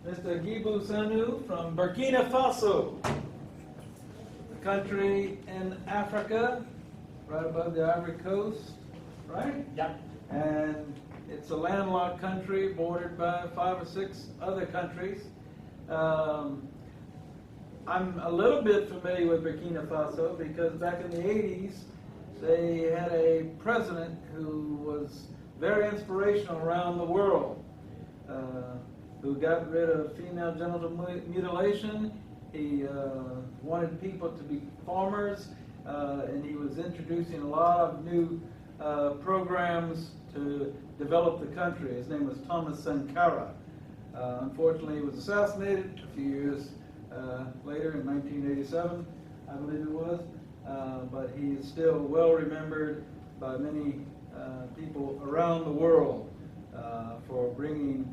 Mr. Agibou Sanou from Burkina Faso, a country in Africa, right above the Ivory Coast, right? Yep. And it's a landlocked country bordered by 5 or 6 other countries. I'm a little bit familiar with Burkina Faso because back in the 80s, they had a president who was very inspirational around the world, who got rid of female genital mutilation. He wanted people to be farmers, and he was introducing a lot of new programs to develop the country. His name was Thomas Sankara. Unfortunately, he was assassinated a few years later in 1987, I believe it was. But he is still well remembered by many people around the world for bringing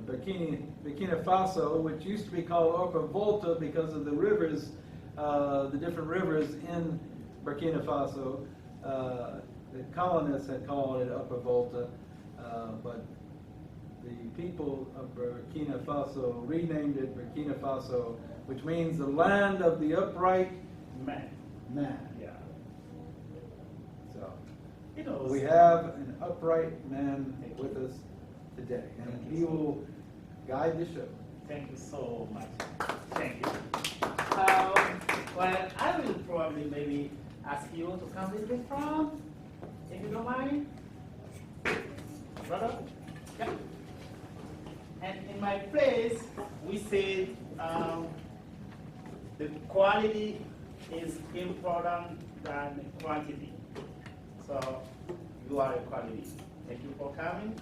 Burkina Faso, which used to be called Upper Volta because of the rivers, the different rivers in Burkina Faso. The colonists had called it Upper Volta, but the people of Burkina Faso renamed it Burkina Faso, which means the land of the upright Man. Yeah. So we have an upright man with us today, and he will guide the show. Thank you so much. Thank you. Well, I will probably maybe ask you to come with me from, if you don't mind. Brother? Yeah. And in my place, we said the quality is important than quantity. So you are a quality. Thank you for coming.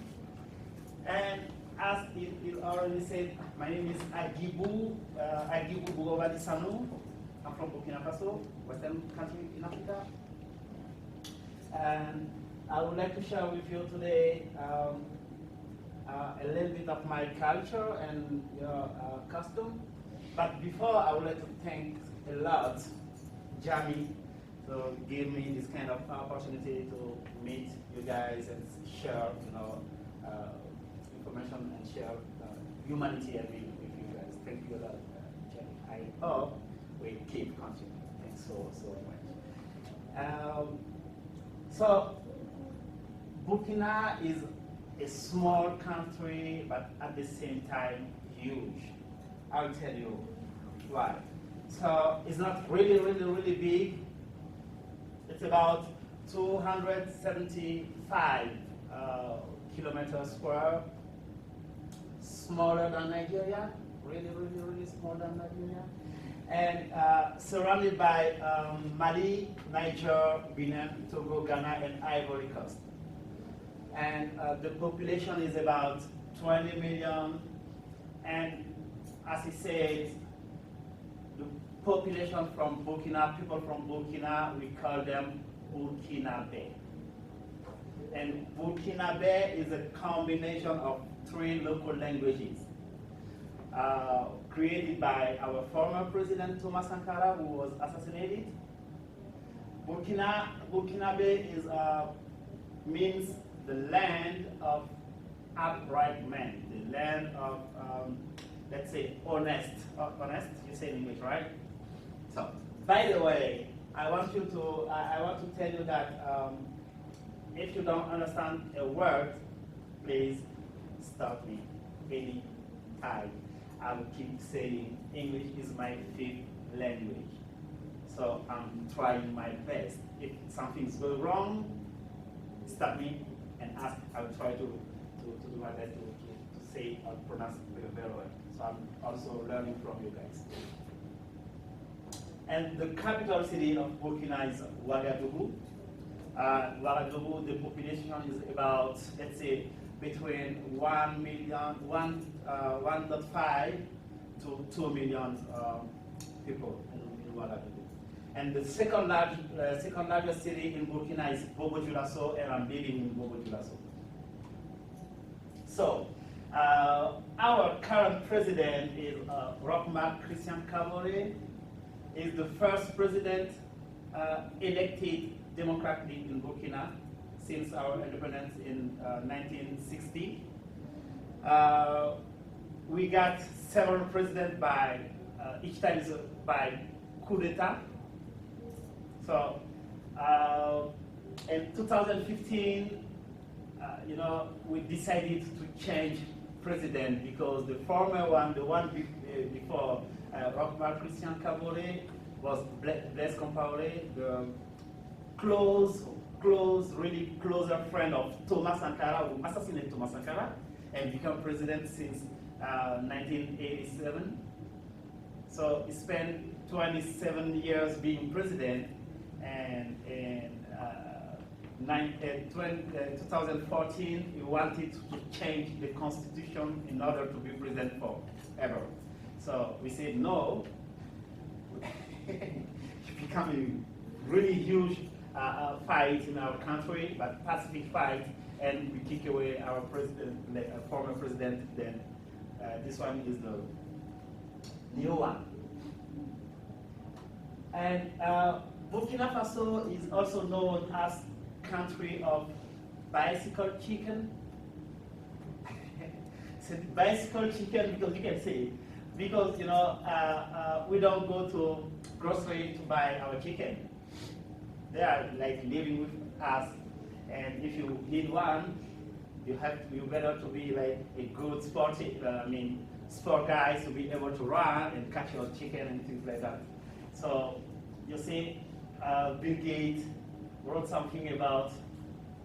And as it already said, my name is Agibou Sanou. I'm from Burkina Faso, Western country in Africa. And I would like to share with you today a little bit of my culture and custom. But before, I would like to thank a lot Jamie to give me this kind of opportunity to meet you guys and share, information and share humanity with you guys. Thank you a lot, Jamie. I hope we keep continuing. Thanks so much. So Burkina is a small country, but at the same time huge. I'll tell you why. So it's not really big. It's about 275 kilometers square. Smaller than Nigeria, really smaller than Nigeria. And surrounded by Mali, Niger, Benin, Togo, Ghana, and Ivory Coast. And the population is about 20 million. And as he said, the population from Burkina, people from Burkina, we call them Burkinabe. And Burkinabe is a combination of 3 local languages created by our former president, Thomas Sankara, who was assassinated. Burkinabe means the land of upright men, the land of, let's say, honest, you say in English, right? So, by the way, I want to tell you that if you don't understand a word, please stop me any time. I will keep saying English is my 5th language. So I'm trying my best. If something's going wrong, stop me and ask. I will try to do my best to say or pronounce it very well. So I'm also learning from you guys. And the capital city of Burkina is Ouagadougou. Ouagadougou, the population is about, let's say, between 1.5 to 2 million people in Ouagadougou. And the second largest city in Burkina is Bobo-Dioulasso, and I'm living in Bobo-Dioulasso. So, our current president is Roch-Marc Christian Kabore. Is the first president elected democratically in Burkina since our independence in 1960. we got several presidents by, each time is by coup d'etat. So in 2015, we decided to change president because the former one, the one before Rochmar Christian Kabore, was Blaise Compaoré, the really closer friend of Thomas Sankara, who assassinated Thomas Sankara and became president since 1987. So he spent 27 years being president, and in 2014 he wanted to change the constitution in order to be president forever. So we said no. It became a really huge fight in our country, but pacific fight, and we kick away our president, former president. Then this one is the new one. And Burkina Faso is also known as country of bicycle chicken. So bicycle chicken because you can say, because we don't go to grocery to buy our chicken. They are like living with us, and if you need one, you better to be like a good sport guy to be able to run and catch your chicken and things like that. So you see, Bill Gates wrote something about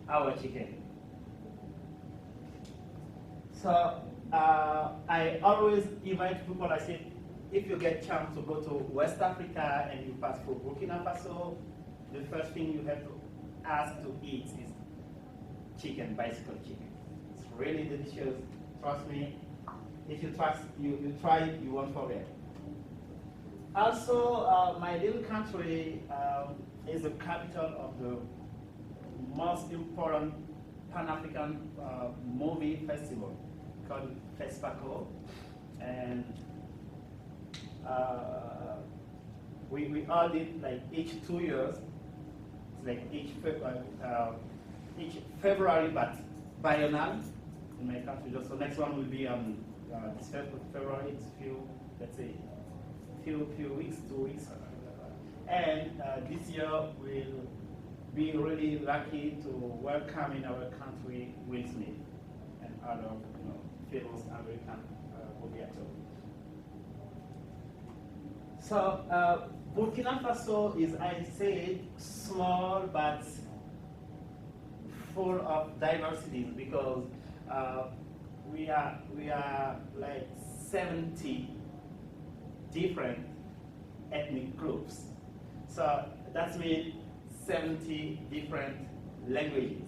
our chicken. So I always invite people. I say, if you get a chance to go to West Africa and you pass through Burkina Faso, the first thing you have to ask to eat is chicken, bicycle chicken. It's really delicious. Trust me. If you try it, you won't forget. Also, my little country is the capital of the most important Pan-African movie festival called FESPACO, and we all did like each 2 years. It's like each February, but biennial in my country. So next one will be on this February. It's few weeks, 2 weeks, and this year we'll be really lucky to welcome in our country Will Smith and other famous American movie actors. So Burkina Faso is, I say, small but full of diversities because we are like 70 different ethnic groups. So that means 70 different languages.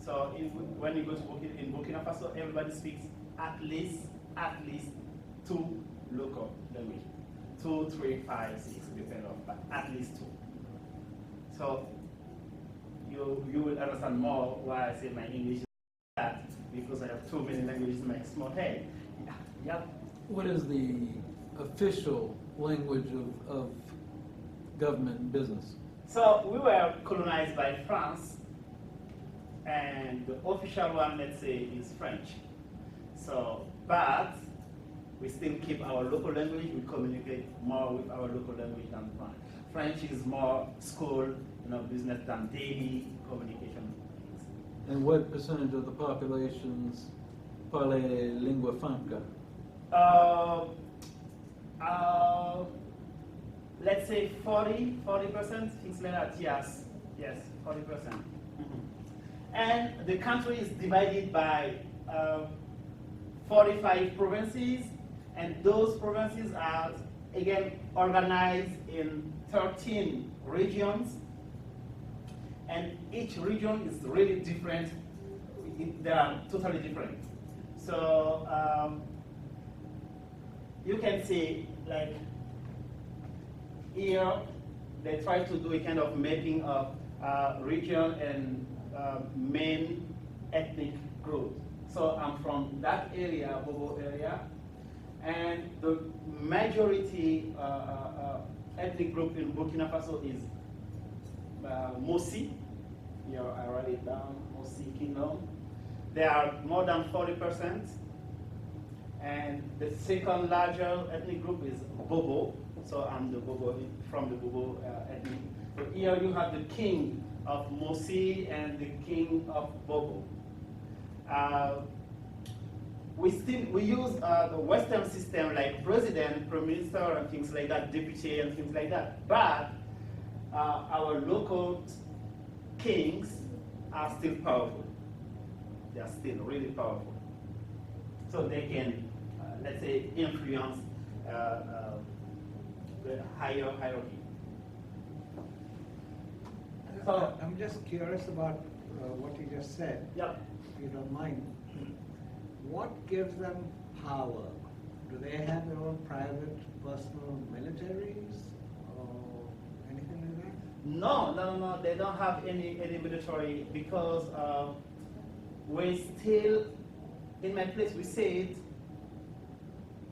So when you go to Burkina Faso, everybody speaks at least 2 local languages. 2, 3, 5, 6, depending on, but at least 2. So you will understand more why I say my English is that, because I have too many languages in my small head. Yeah. What is the official language of government and business? So we were colonized by France, and the official one, let's say, is French. So, but we still keep our local language. We communicate more with our local language than French. French is more school, business than daily communication. And what percentage of the populations parle lingua franca? Let's say 40%, things like that. Yes, 40%. Mm-hmm. And the country is divided by 45 provinces, and those provinces are again organized in 13 regions, and each region is really different. They are totally different. So you can see, like, here they try to do a kind of mapping of region and main ethnic group. So I'm from that area, Bobo area, and the majority ethnic group in Burkina Faso is Mossi. Here I write it down, Mossi Kingdom. They are more than 40%. And the second larger ethnic group is Bobo. So I'm the Bobo, from the Bobo ethnic. So here you have the king of Mosi and the king of Bobo. We use the Western system like president, prime minister, and things like that, deputy, and things like that. But our local kings are still powerful. They are still really powerful. So they can, let's say, influence the higher hierarchy. So I'm just curious about what you just said, yeah. if you don't mind. What gives them power? Do they have their own private, personal militaries or anything like that? No, they don't have any military because we still, in my place, we said,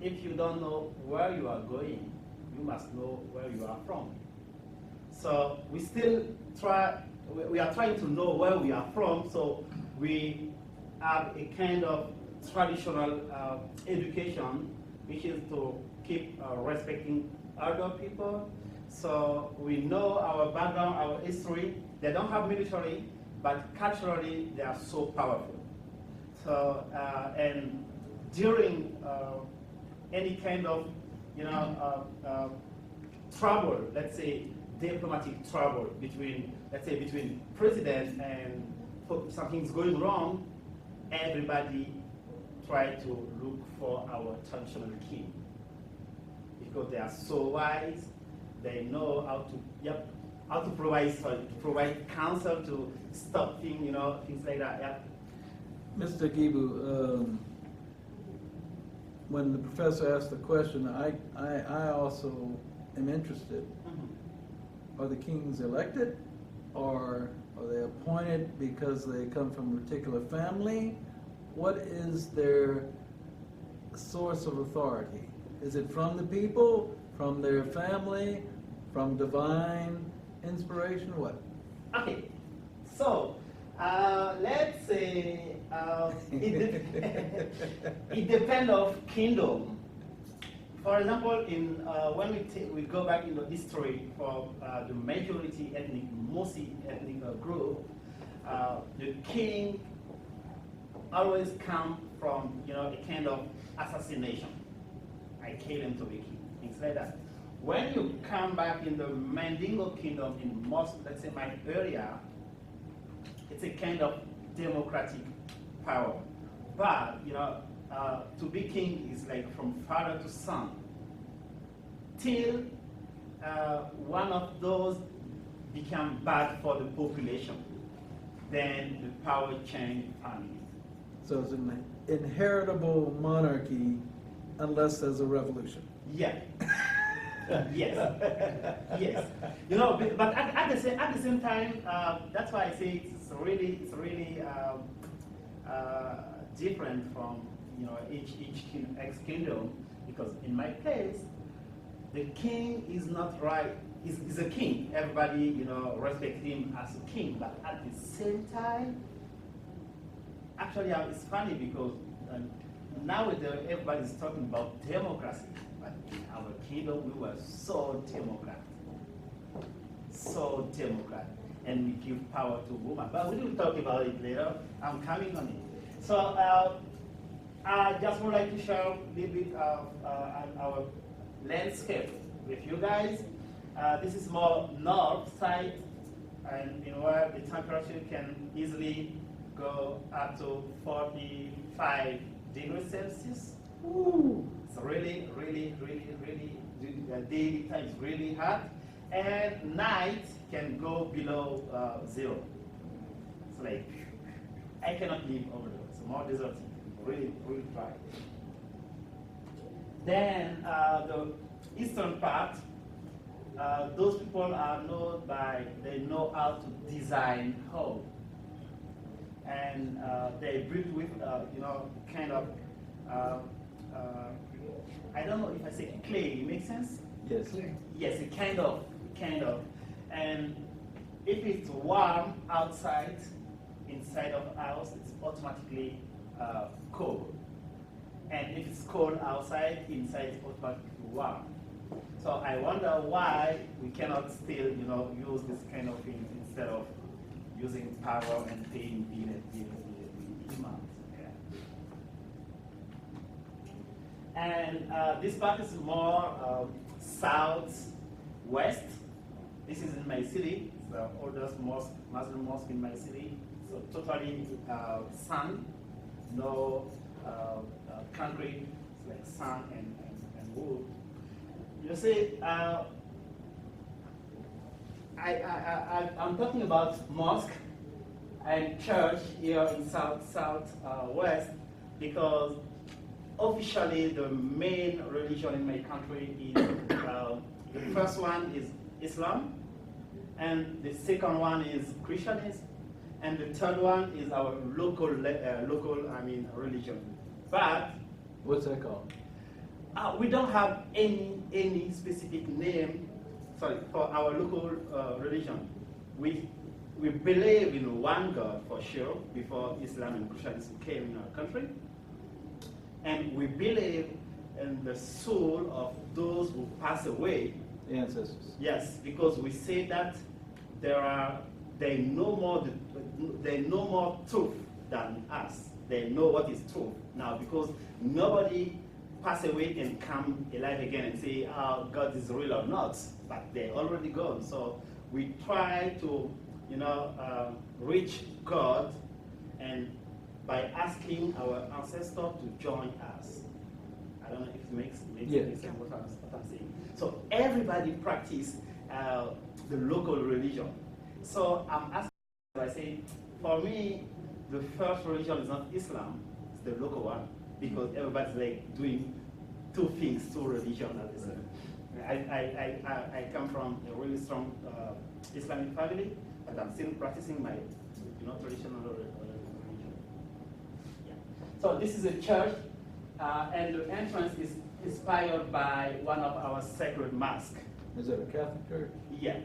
if you don't know where you are going, you must know where you are from. So we still we are trying to know where we are from, so we have a kind of traditional education, which is to keep respecting other people. So we know our background, our history. They don't have military, but culturally they are so powerful. So and during any kind of trouble, let's say diplomatic trouble between, let's say, between president and something's going wrong, everybody try to look for our traditional king because they are so wise. They know how to provide counsel to stop things, things like that. Yeah. Mr. Agibou, when the professor asked the question, I also am interested. Are the kings elected, or are they appointed because they come from a particular family? What is their source of authority? Is it from the people, from their family, from divine inspiration? What? Okay, so let's say it depends of kingdom. For example, when we go back in the history for the majority ethnic, Mosi ethnic group, the king always come from a kind of assassination. I kill him to be king, things like that. When you come back in the Mandingo kingdom in most, let's say my area, it's a kind of democratic power. But to be king is like from father to son. Till one of those become bad for the population, then the power change families. So it's an inheritable monarchy unless there's a revolution. Yeah. Yes. Yes. But at the same time, that's why I say it's really different from each ex-kingdom, because in my place, the king is not right. He's a king. Everybody respect him as a king. But at the same time, actually, it's funny because nowadays everybody's talking about democracy. But in our kingdom, we were so democratic, and we give power to women. But we will talk about it later. I'm coming on it. So I just would like to share a little bit of our landscape with you guys. This is more north side, and where the temperature can easily go up to 45 degrees Celsius. Ooh. It's really, daily time is really hot, and night can go below 0. It's like, I cannot live over there. It's more deserty, really dry. Then the eastern part, those people are known by, they know how to design home. And they build with, kind of, I don't know if I say clay, it makes sense? Yes. Yes, it kind of. And if it's warm outside, inside of the house, it's automatically cold. And if it's cold outside, inside it's automatically warm. So I wonder why we cannot still, use this kind of thing instead of using power and paying each month. Yeah. And this part is more southwest. This is in my city. It's the oldest mosque, Muslim mosque in my city. So totally sand, no concrete, it's like sand and wood. You see, I'm talking about mosque and church here in southwest because officially the main religion in my country is the first one is Islam, and the second one is Christianism, and the third one is our local religion. But What's that called? we don't have any specific name, for our local religion. We believe in one God for sure before Islam and Christianity came in our country, and we believe in the soul of those who pass away. The ancestors. Yes, because we say that they know more truth than us. They know what is truth now, because nobody pass away and come alive again and say, oh, God is real or not, but they're already gone. So we try to, reach God, and by asking our ancestors to join us. I don't know if it makes sense what I'm saying. So everybody practice the local religion. So I'm asking, I say, for me, the first religion is not Islam, it's the local one, because everybody's like doing two things, two religions at the same. I come from a really strong Islamic family, but I'm still practicing my traditional religion. Yeah. So this is a church, and the entrance is inspired by one of our sacred mosques. Is it a Catholic church? Yeah.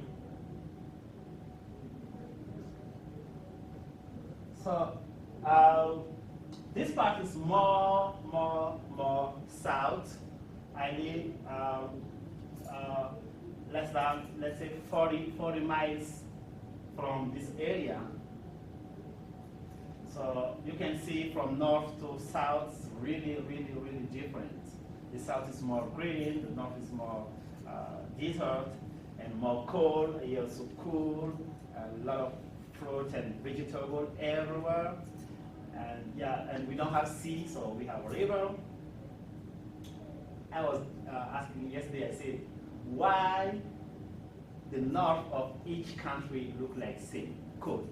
So this part is more south. I live less than, let's say, 40 miles from this area. So you can see from north to south, really different. The south is more green, the north is more desert and more cold. Here also cool, a lot of fruit and vegetable everywhere. And yeah, and we don't have sea, so we have a river. I was asking yesterday, I said, why the north of each country look like same? Cold.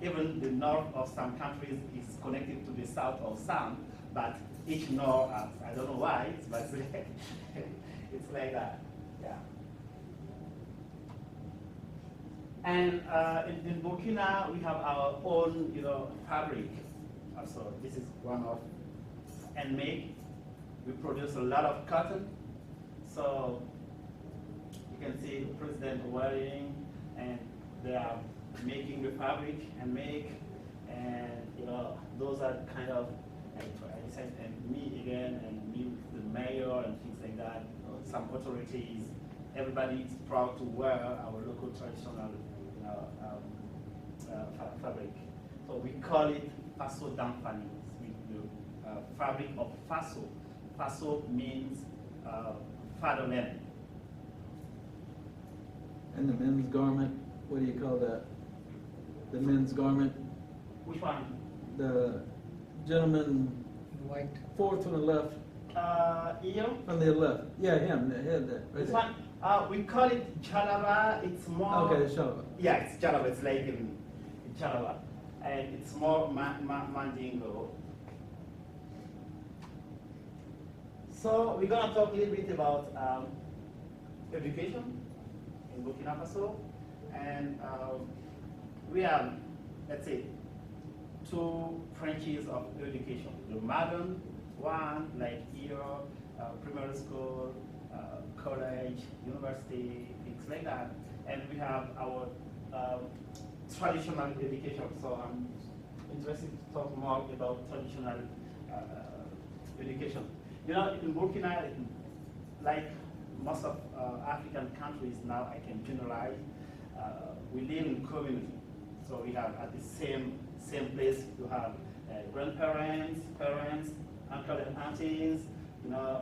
Even the north of some countries is connected to the south of some, but each north, I don't know why, but it's like that. Yeah. And in Burkina, we have our own, fabric. Also, this is one of handmade. We produce a lot of cotton. So you can see the president wearing, and they are making the fabric and make, and those are kind of, and me again, and me with the mayor and things like that. Some authorities, everybody is proud to wear our local traditional fabric. So we call it Faso Damfani, the fabric of Faso. Faso means fatherland. And the men's garment, what do you call that? The men's garment? Which one? The gentleman, White. fourth from the left. Here? From the left. Yeah, him, the head there. Right This there. one, we call it Jalaba. It's more. Okay, Shalva. Yeah, it's Jalaba. It's like in Jalaba. And it's more Mandingo. So we're going to talk a little bit about education in Burkina Faso. And we have, let's say, two branches of education. The modern one, like here, primary school, college, university, things like that. And we have our traditional education. So I'm interested to talk more about traditional education. You know, in Burkina, like most of African countries now, I can generalize, we live in community. So we have at the same place, you have grandparents, parents, uncle and aunties, you know,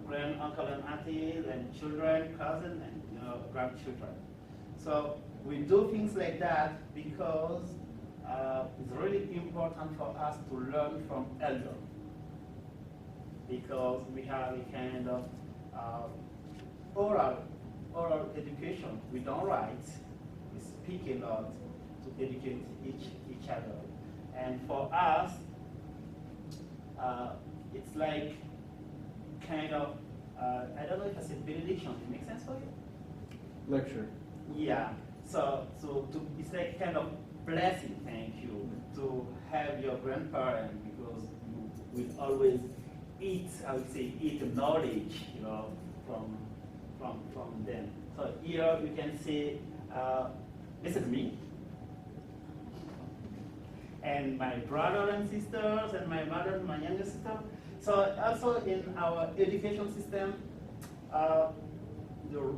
grand uncle and aunties, and children, cousins, and you know, grandchildren. So we do things like that because it's really important for us to learn from elders. Because we have a kind of oral education. We don't write, we speak a lot to educate each other. And for us, it's like kind of, I don't know if I said benediction. It makes sense for you? Lecture. Yeah. So it's like kind of blessing, thank you, to have your grandparents, because you will always eat, I would say, eat knowledge, you know, from them. So here you can see, this is me, and my brother and sisters, and my mother and my younger sister. So also in our education system, the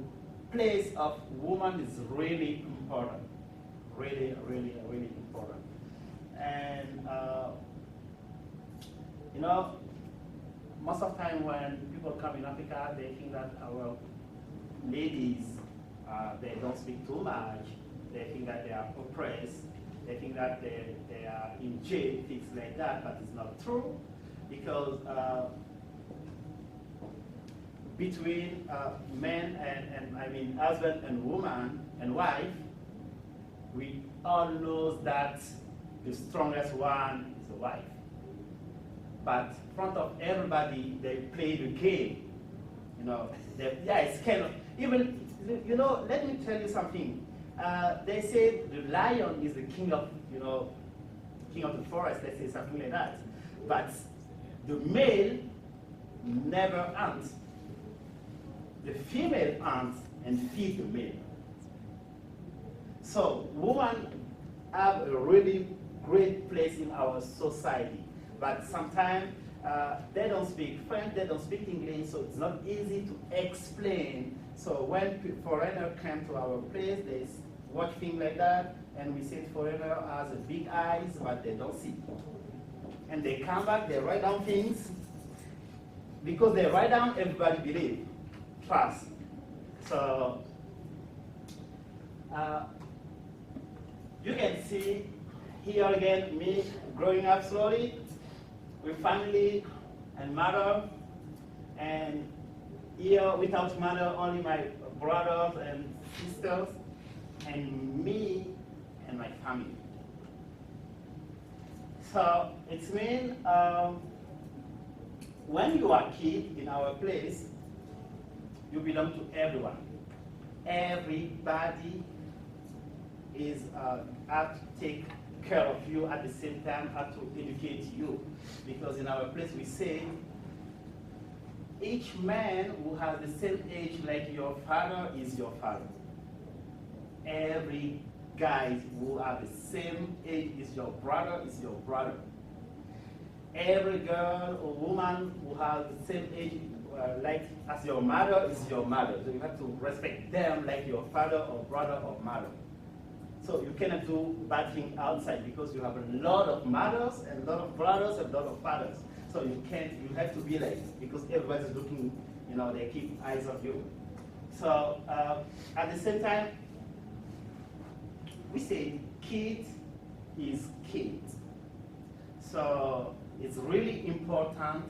place of woman is really important, really important. And you know, most of the time when people come in Africa, they think that our ladies, they don't speak too much. They think that they are oppressed. They think that they are in jail, things like that, but it's not true. Because between men and I mean husband and woman and wife, we all know that the strongest one is the wife. But in front of everybody, they play the game. You know, yeah, it's kind of, even, you know, let me tell you something. They say the lion is the king of, you know, king of the forest, let's say something like that. But the male never hunts. The female hunts and feeds the male. So women have a really great place in our society. But sometimes they don't speak French, they don't speak English, so it's not easy to explain. So when foreigners come to our place, they watch things like that, and we say foreigner has a big eyes, but they don't see. And they come back, they write down things. Because they write down, everybody believe, trust. So you can see here again me growing up slowly with family and mother, and here without mother, only my brothers and sisters, and me and my family. So it means when you are a kid in our place, you belong to everyone. Everybody is have to take care of you at the same time, have to educate you. Because in our place we say, each man who has the same age like your father is your father. Every guy who have the same age is your brother, is your brother. Every girl or woman who has the same age like as your mother is your mother. So you have to respect them like your father or brother or mother. So you cannot do bad things outside because you have a lot of mothers and a lot of brothers and a lot of fathers. So you can't, you have to be like, because everybody's looking, you know, they keep eyes on you. So at the same time, we say kid is kid. So it's really important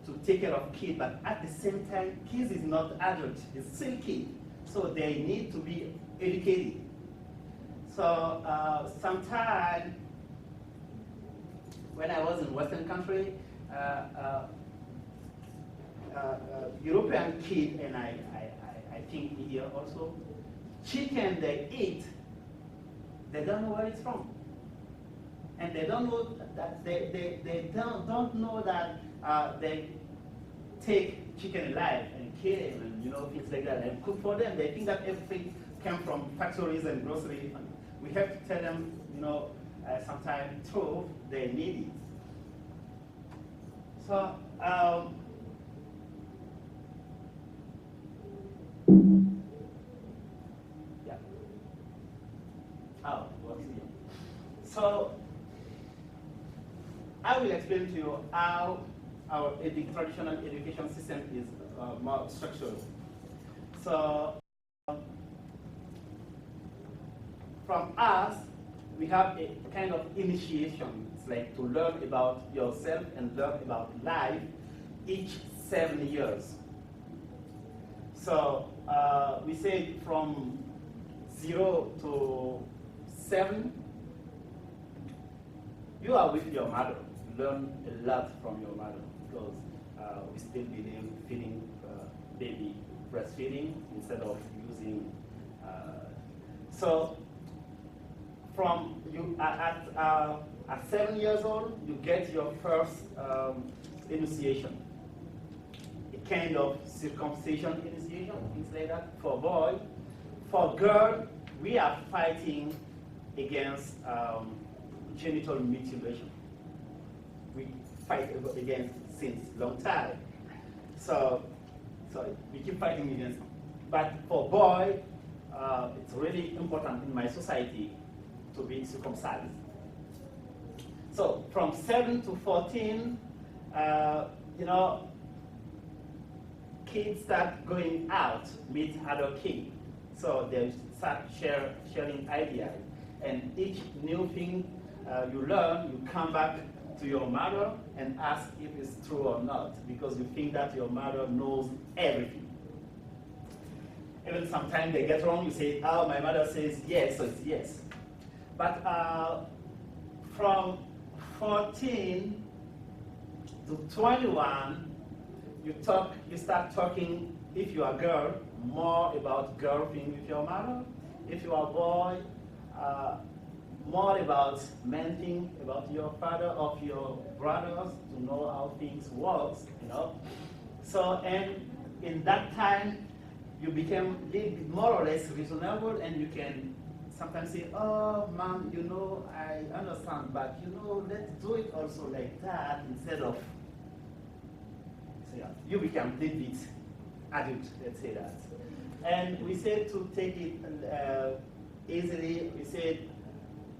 to take care of kids, but at the same time, kids is not adult, it's still kid. So they need to be educated. So sometimes when I was in Western country, European kid, and I think here also, chicken they eat, they don't know where it's from. And they don't know that they don't know that they take chicken alive and kill him and, you know, things like that and cook for them. They think that everything came from factories and groceries. We have to tell them, you know, sometimes true, they need it. So, yeah. Oh, what's here? So, I will explain to you how our traditional education system is more structured. So, from us, we have a kind of initiation. It's like to learn about yourself and learn about life each 7 years. So we say from 0 to 7, you are with your mother. You learn a lot from your mother because we still believe feeding baby breastfeeding instead of using. So from you at 7 years old, you get your first initiation, a kind of circumcision initiation, things like that for boy. For girl, we are fighting against genital mutilation. We fight against since long time. So we keep fighting against. But for boy, it's really important in my society to be circumcised. So from 7 to 14, kids start going out, meet other kids. So they start sharing ideas. And each new thing you learn, you come back to your mother and ask if it's true or not, because you think that your mother knows everything. Even sometimes they get wrong, you say, oh, my mother says yes, so it's yes. But from 14 to 21, you start talking, if you are a girl, more about girl thing with your mother. If you are a boy, more about men thing, about your father, of your brothers, to know how things work, So, and in that time, you became more or less reasonable, and you can sometimes say, oh, mom, I understand, but let's do it also like that instead of, so yeah, you become a little bit adult, let's say that. And we said to take it easily, we said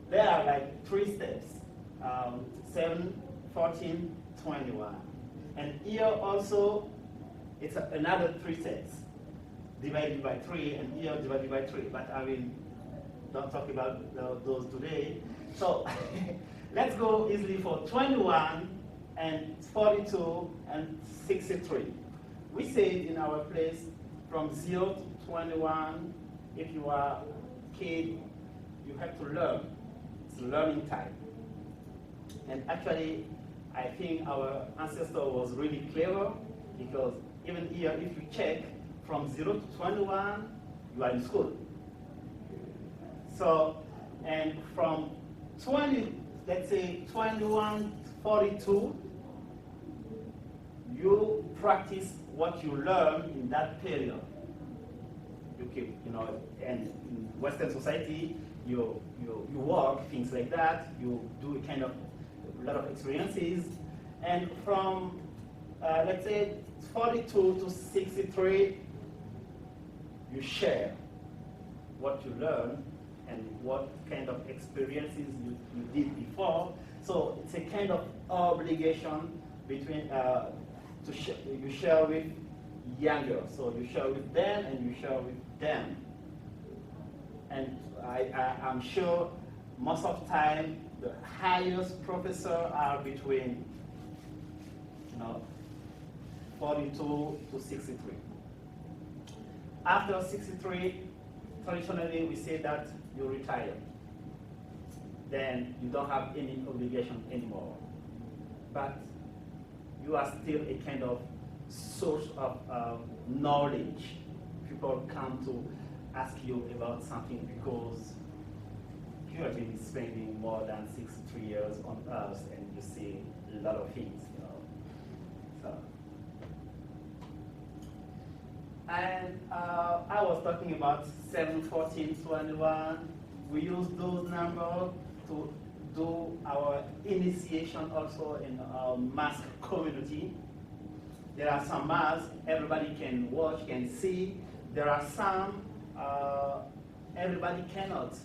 there are like 3 steps, 7, 14, 21. And here also, it's another 3 steps, divided by 3, and here divided by 3, but I will not talk about those today. So let's go easily for 21 and 42 and 63. We say in our place from 0 to 21, if you are a kid, you have to learn. It's learning time. And actually, I think our ancestor was really clever, because even here, if you check, from 0 to 21, you are in school. So, and from 20, let's say 21 to 42, you practice what you learn in that period. You keep, and in Western society, you work, things like that, you do a lot of experiences, and from, let's say, 42 to 63, you share what you learn and what kind of experiences you did before. So it's a kind of obligation between, you share with younger. So you share with them and you share with them. And I'm sure most of the time, the highest professors are between 42 to 63. After 63, traditionally we say that you retire. Then you don't have any obligation anymore. But you are still a kind of source of knowledge. People come to ask you about something because you have been spending more than 63 years on Earth, and you see a lot of things, So. And I was talking about 7, 14, 21. We use those numbers to do our initiation also in our mask community. There are some masks everybody can watch, can see. There are some everybody cannot.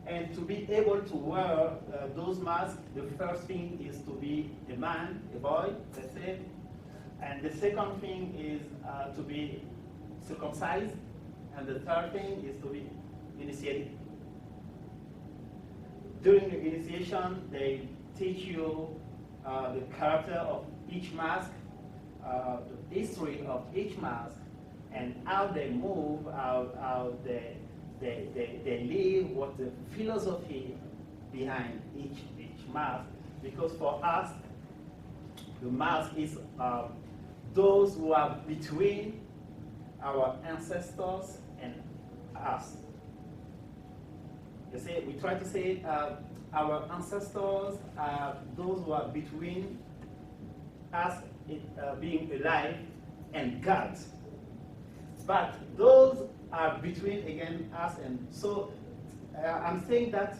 And to be able to wear those masks, the first thing is to be a man, a boy, let's say. And the second thing is to be circumcised. And the third thing is to be initiated. During the initiation, they teach you the character of each mask, the history of each mask, and how they move, how they live, what the philosophy behind each mask. Because for us, the mask is those who are between our ancestors and us. You see, we try to say our ancestors are those who are between us being alive and God. But those are between, again, us and... So I'm saying that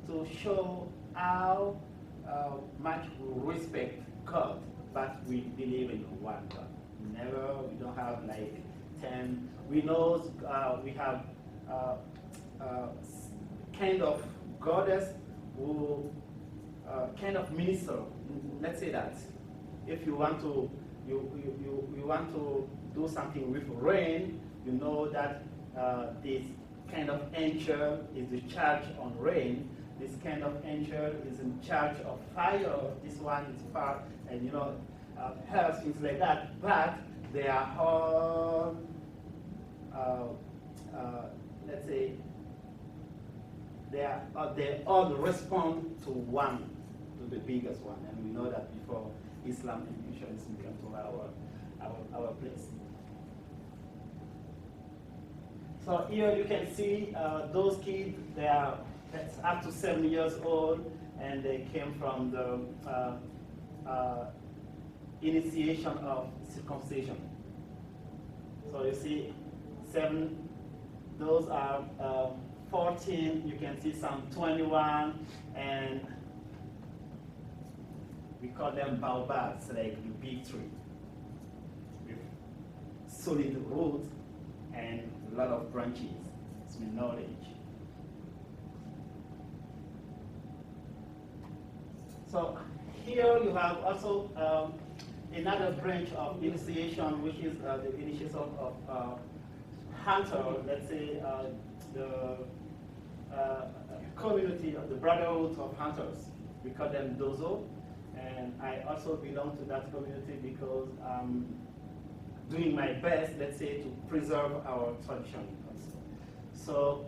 to show how much we respect God, but we believe in one God. We don't have like 10. We know we have kind of goddess who kind of minister. Let's say that if you want to you want to do something with rain, you know that this kind of angel is in charge on rain. This kind of angel is in charge of fire. This one is fire, and health, things like that. But they are all, let's say, they all respond to one, to the biggest one, and we know that before Islam and Christianism came to our place. So here you can see those kids. They are up to 7 years old, and they came from the initiation of circumcision. So you see 7. Those are 14. You can see some 21, and we call them baobabs, like the big tree, with solid roots and a lot of branches. It's with knowledge. So here you have also another branch of initiation, which is the initiation of hunter. Let's say the community of the Brotherhood of Hunters. We call them Dozo, and I also belong to that community because I'm doing my best, let's say, to preserve our tradition. So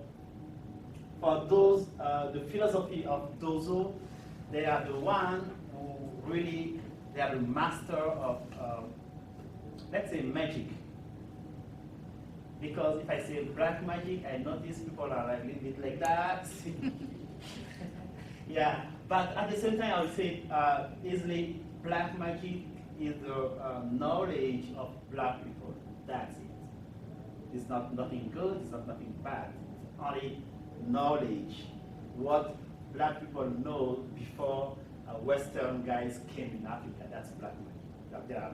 for those, the philosophy of Dozo, they are the one who really, they are the master of, let's say, magic. Because if I say black magic, I notice people are like a little bit like that. Yeah, but at the same time, I would say easily black magic is the knowledge of black people. That's it. It's not nothing good, it's not nothing bad. It's only knowledge. What black people know before Western guys came in Africa. That's black magic. There are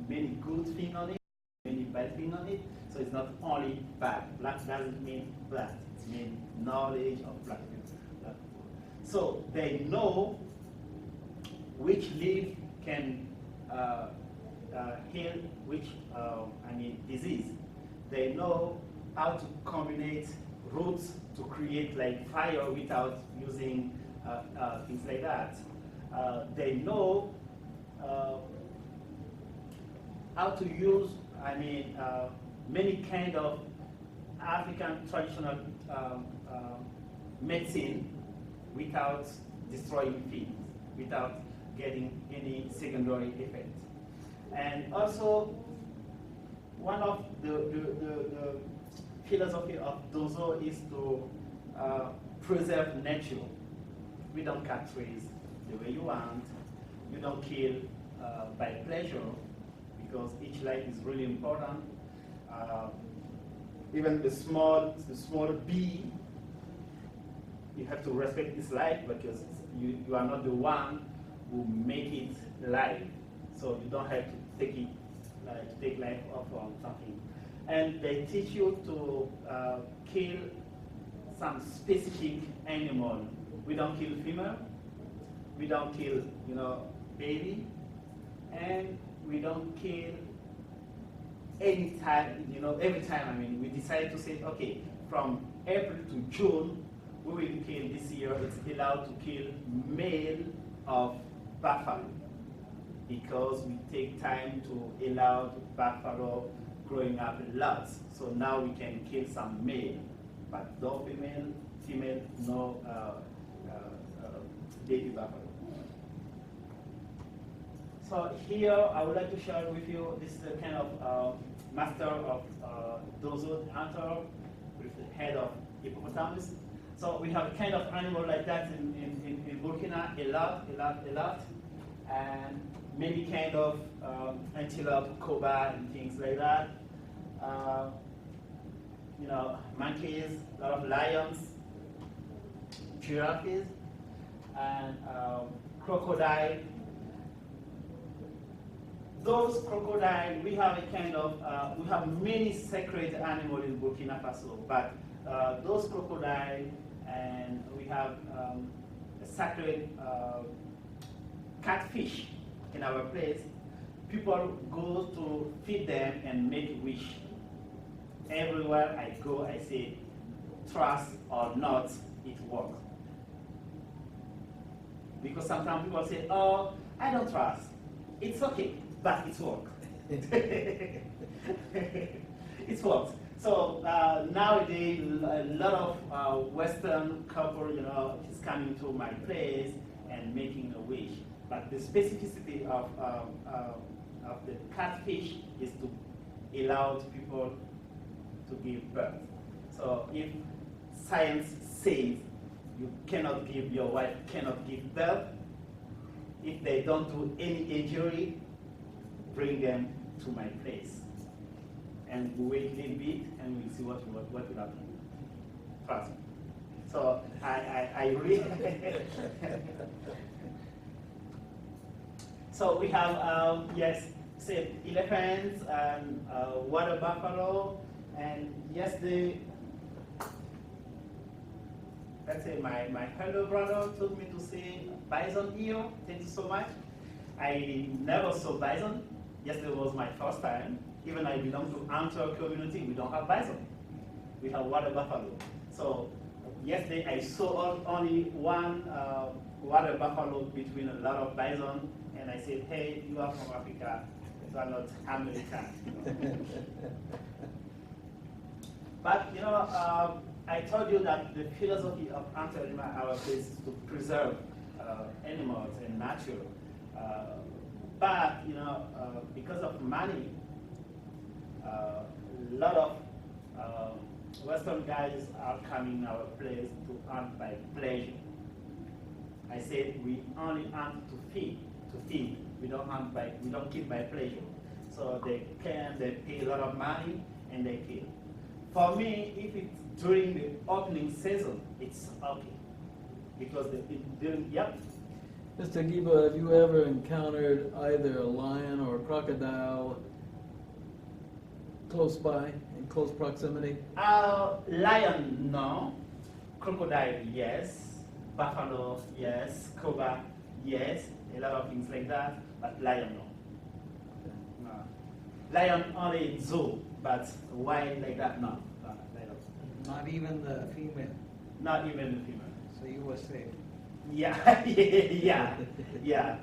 many good things on it, many bad things on it. So it's not only bad. Black doesn't mean bad. It means knowledge of black people. So they know which leaf can heal which disease. They know how to combine roots to create like fire without using things like that. They know how to use many kind of African traditional medicine without destroying things, without getting any secondary effect. And also, one of the philosophy of Dozo is to preserve nature. We don't cut trees the way you want. You don't kill by pleasure, because each life is really important. Even the small bee, you have to respect its life because you are not the one who make it live. So you don't have to take life off on something. And they teach you to kill some specific animal. We don't kill female. We don't kill, baby, and we don't kill any time, every time. I mean, we decided to say, okay, from April to June, we will kill this year. It's allowed to kill male of buffalo because we take time to allow the buffalo growing up a lot. So now we can kill some male, but no female, no baby buffalo. So here I would like to share with you this is the kind of master of dozo hunter with the head of hippopotamus. So we have a kind of animal like that in Burkina, a lot, and many kind of antelope, cobra, and things like that. Monkeys, a lot of lions, giraffes, and crocodile. Those crocodile, we have a kind of, we have many sacred animals in Burkina Faso, but those crocodile, and we have a sacred catfish in our place. People go to feed them and make wish. Everywhere I go, I say, trust or not, it works. Because sometimes people say, oh, I don't trust. It's okay, but it works. It works. So nowadays, a lot of Western couple, is coming to my place and making a wish. But the specificity of the catfish is to allow people to give birth. So if science says your wife cannot give birth, if they don't do any injury, bring them to my place. And we wait a little bit and we'll see what will happen. Trust me. So I really So we have say elephants and water buffalo, and yesterday, let's say my elder brother took me to see bison here. Thank you so much. I never saw bison. Yesterday was my first time. Even I belong to hunter community, we don't have bison. We have water buffalo. So yesterday I saw only one water buffalo between a lot of bison, and I said, hey, you are from Africa, you are not American. But I told you that the philosophy of hunter in our place is to preserve animals and nature. But because of money, a lot of Western guys are coming our place to hunt by pleasure. I said we only hunt to feed. We don't hunt we don't kill by pleasure. So they pay a lot of money and they kill. For me, if it's during the opening season, it's okay. Because yep. Mr. Agibou, have you ever encountered either a lion or a crocodile close by, in close proximity? Lion, no. Crocodile, yes. Buffalo, yes. Cobra, yes. A lot of things like that. But lion, no. Lion only in zoo, but wild like that, no. Not even the female. Not even the female. So you were safe. Yeah, yeah.